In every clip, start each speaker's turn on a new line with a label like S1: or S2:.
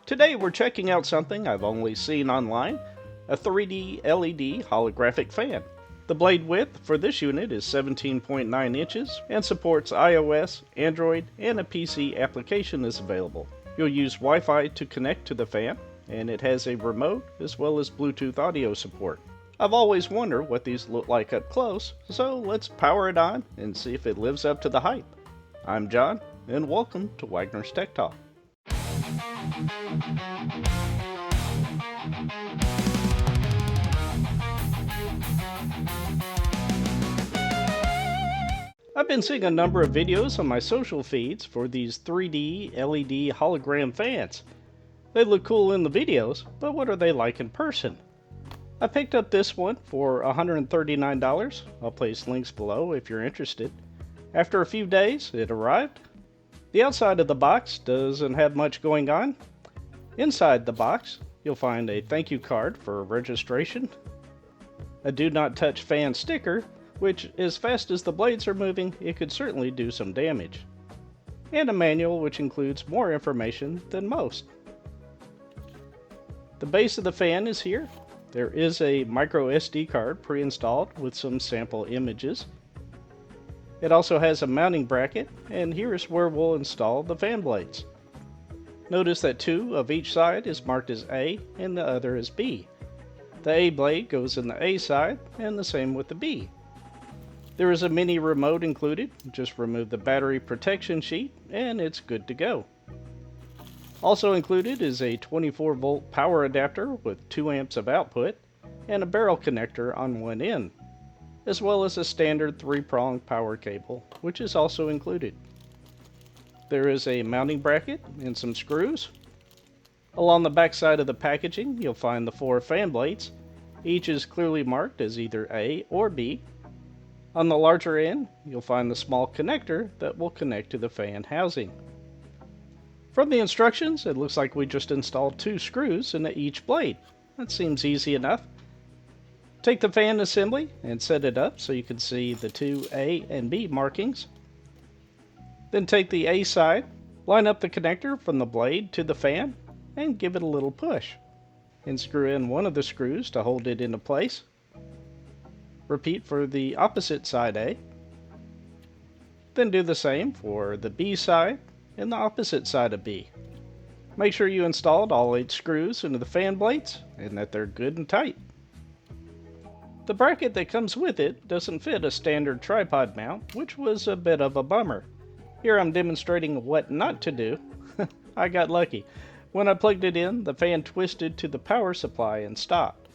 S1: Today we're checking out something I've only seen online, a 3D LED holographic fan. The blade width for this unit is 17.9 inches and supports iOS, Android, and a PC application is available. You'll use Wi-Fi to connect to the fan, and it has a remote as well as Bluetooth audio support. I've always wondered what these look like up close, so let's power it on and see if it lives up to the hype. I'm John, and welcome to Wagner's Tech Talk. I've been seeing a number of videos on my social feeds for these 3D LED hologram fans. They look cool in the videos, but what are they like in person? I picked up this one for $139. I'll place links below if you're interested. After a few days, it arrived. The outside of the box doesn't have much going on. Inside the box, you'll find a thank you card for registration, a do not touch fan sticker, which as fast as the blades are moving, it could certainly do some damage, and a manual which includes more information than most. The base of the fan is here. There is a micro SD card pre-installed with some sample images. It also has a mounting bracket, and here's where we'll install the fan blades. Notice that two of each side is marked as A and the other as B. The A blade goes in the A side, and the same with the B. There is a mini remote included. Just remove the battery protection sheet, and it's good to go. Also included is a 24 volt power adapter with 2 amps of output, and a barrel connector on one end, as well as a standard 3-prong power cable, which is also included. There is a mounting bracket and some screws. Along the back side of the packaging, you'll find the 4 fan blades. Each is clearly marked as either A or B. On the larger end, you'll find the small connector that will connect to the fan housing. From the instructions, it looks like we just installed 2 screws into each blade. That seems easy enough. Take the fan assembly and set it up so you can see the 2 A and B markings. Then take the A side, line up the connector from the blade to the fan, and give it a little push. And screw in one of the screws to hold it into place. Repeat for the opposite side A. Then do the same for the B side and the opposite side of B. Make sure you installed all 8 screws into the fan blades and that they're good and tight. The bracket that comes with it doesn't fit a standard tripod mount, which was a bit of a bummer. Here I'm demonstrating what not to do. I got lucky. When I plugged it in, the fan twisted to the power supply and stopped.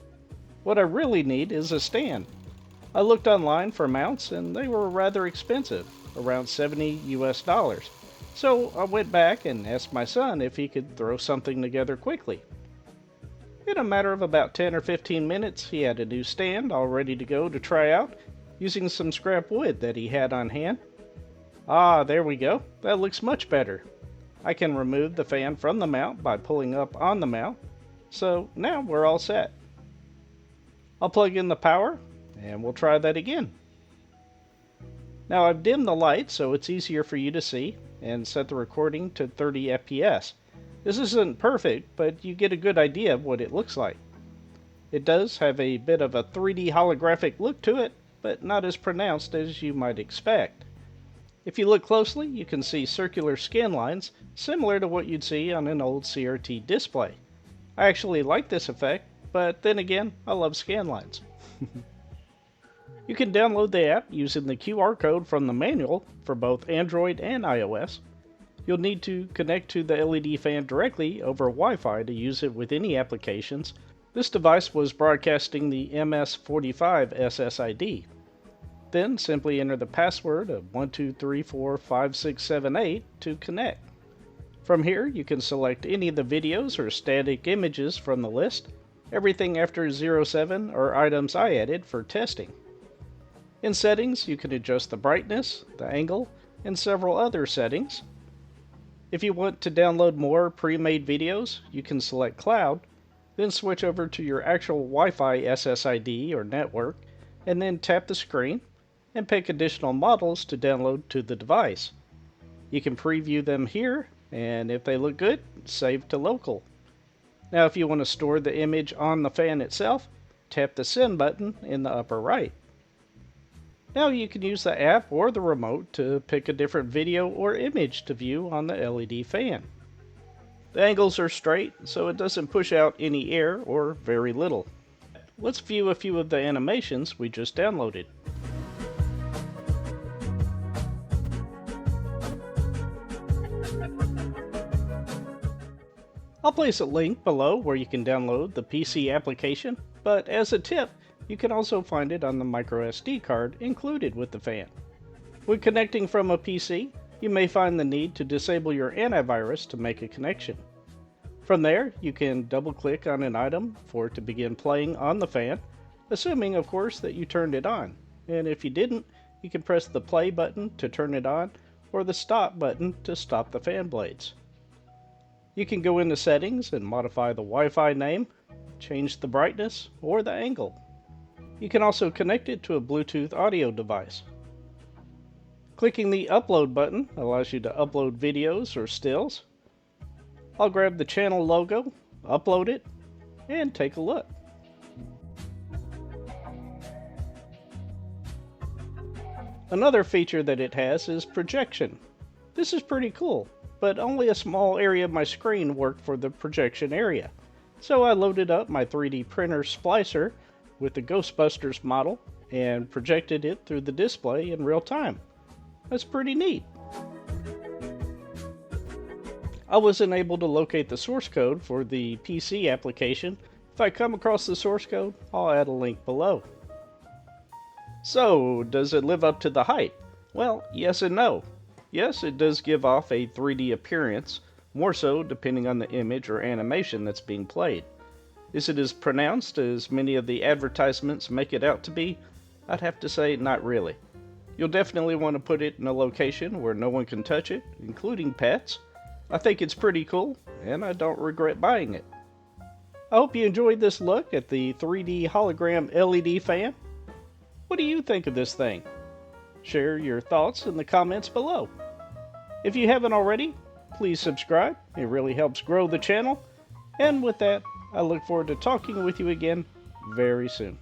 S1: What I really need is a stand. I looked online for mounts and they were rather expensive, around $70 US. So I went back and asked my son if he could throw something together quickly. In a matter of about 10 or 15 minutes, he had a new stand all ready to go to try out, using some scrap wood that he had on hand. Ah, there we go. That looks much better. I can remove the fan from the mount by pulling up on the mount. So now we're all set. I'll plug in the power and we'll try that again. Now I've dimmed the light so it's easier for you to see and set the recording to 30 FPS. This isn't perfect, but you get a good idea of what it looks like. It does have a bit of a 3D holographic look to it, but not as pronounced as you might expect. If you look closely, you can see circular scan lines similar to what you'd see on an old CRT display. I actually like this effect, but then again, I love scan lines. You can download the app using the QR code from the manual for both Android and iOS. You'll need to connect to the LED fan directly over Wi-Fi to use it with any applications. This device was broadcasting the MS45 SSID. Then simply enter the password of 12345678 to connect. From here, you can select any of the videos or static images from the list. Everything after 07 are items I added for testing. In settings, you can adjust the brightness, the angle, and several other settings. If you want to download more pre-made videos, you can select Cloud, then switch over to your actual Wi-Fi SSID or network, and then tap the screen and pick additional models to download to the device. You can preview them here, and if they look good, save to local. Now if you want to store the image on the fan itself, tap the send button in the upper right. Now you can use the app or the remote to pick a different video or image to view on the LED fan. The angles are straight, so it doesn't push out any air or very little. Let's view a few of the animations we just downloaded. I'll place a link below where you can download the PC application, but as a tip, you can also find it on the microSD card included with the fan. When connecting from a PC, you may find the need to disable your antivirus to make a connection. From there, you can double-click on an item for it to begin playing on the fan, assuming, of course, that you turned it on. And if you didn't, you can press the play button to turn it on, or the stop button to stop the fan blades. You can go into settings and modify the Wi-Fi name, change the brightness, or the angle. You can also connect it to a Bluetooth audio device. Clicking the upload button allows you to upload videos or stills. I'll grab the channel logo, upload it, and take a look. Another feature that it has is projection. This is pretty cool, but only a small area of my screen worked for the projection area. So I loaded up my 3D printer splicer with the Ghostbusters model and projected it through the display in real time. That's pretty neat. I wasn't able to locate the source code for the PC application. If I come across the source code, I'll add a link below. So, does it live up to the hype? Well, yes and no. Yes, it does give off a 3D appearance, more so depending on the image or animation that's being played. Is it as pronounced as many of the advertisements make it out to be? I'd have to say not really. You'll definitely want to put it in a location where no one can touch it, including pets. I think it's pretty cool, and I don't regret buying it. I hope you enjoyed this look at the 3D hologram LED fan. What do you think of this thing? Share your thoughts in the comments below. If you haven't already, please subscribe. It really helps grow the channel. And with that, I look forward to talking with you again very soon.